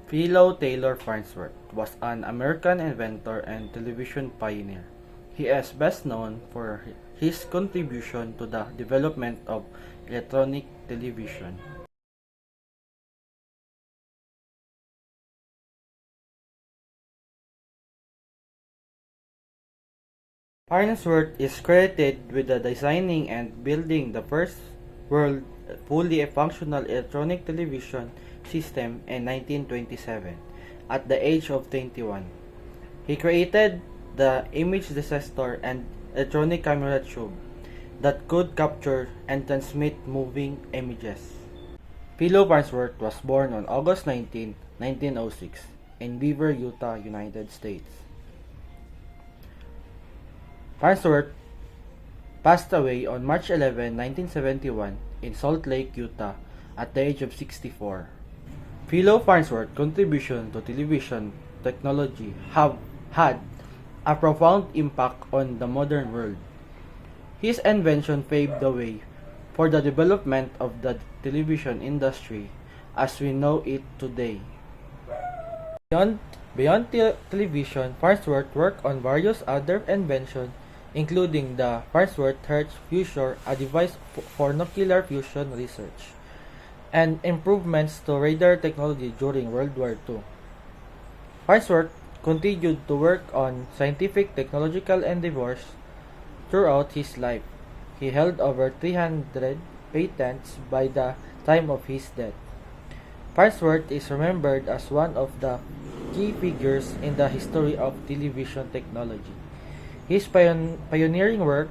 Philo Taylor Farnsworth was an American inventor and television pioneer. He is best known for his contribution to the development of electronic television. Farnsworth is credited with the designing and building the first world fully functional electronic television system in 1927 at the age of 21. He created the image detector and electronic camera tube that could capture and transmit moving images. Philo Farnsworth was born on August 19, 1906 in Beaver, Utah, United States. Farnsworth passed away on March 11, 1971 in Salt Lake, Utah at the age of 64. Philo Farnsworth's contribution to television technology have had a profound impact on the modern world. His invention paved the way for the development of the television industry as we know it today. Beyond television, Farnsworth worked on various other inventions, including the Farnsworth Hertz Fusor, a device for nuclear fusion research, and improvements to radar technology during World War II. Farnsworth continued to work on scientific technological endeavors throughout his life. He held over 300 patents by the time of his death. Farnsworth is remembered as one of the key figures in the history of television technology. His pioneering work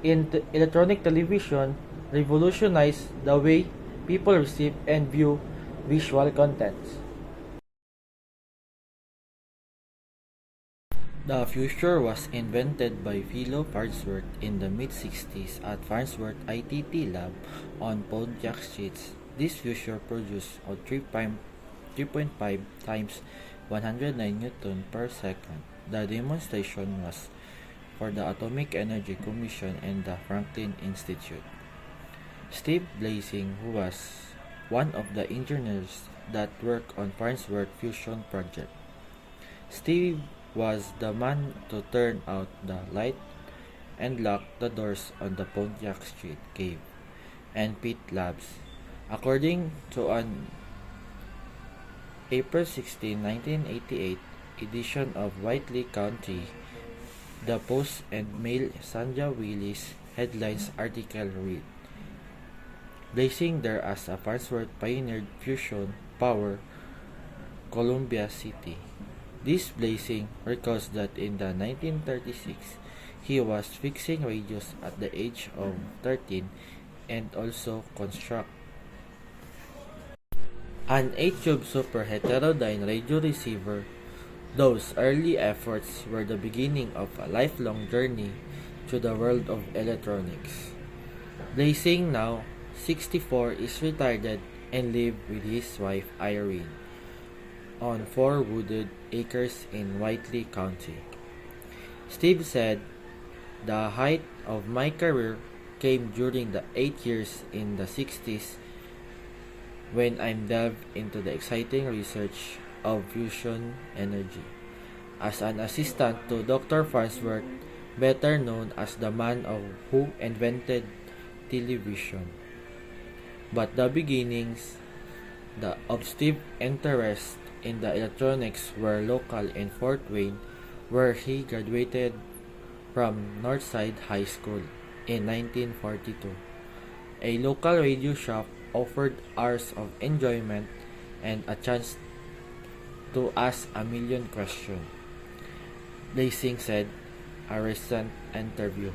in electronic television revolutionized the way people receive and view visual contents. The fusor was invented by Philo Farnsworth in the mid-60s at Farnsworth ITT lab on Pontiac Street. This fusor produced a 3.5 times 109 Newton per second. The demonstration was for the Atomic Energy Commission and the Franklin Institute. Steve Blasing, who was one of the engineers that worked on Farnsworth fusion project. Steve was the man to turn out the light and lock the doors on the Pontiac Street cave and pit labs. According to an April 16, 1988 edition of Whitley County, the Post and Mail Sandra Willis headlines article read, "Blazing there as a Farnsworth pioneered fusion power, Columbia City." This Blazing recalls that in the 1936, he was fixing radios at the age of 13 and also construct an 8-tube super heterodyne radio receiver. Those early efforts were the beginning of a lifelong journey to the world of electronics. Blazing, now 64, is retired and lives with his wife Irene on 4 wooded acres in Whitley County. Steve said, "The height of my career came during the 8 years in the 60s when I delved into the exciting research of fusion energy. As an assistant to Dr. Farnsworth, better known as the man who invented television." But the beginnings of Steve's interest in the electronics were local in Fort Wayne, where he graduated from Northside High School in 1942. A local radio shop offered hours of enjoyment and a chance to ask a million questions, Blazing said a recent interview.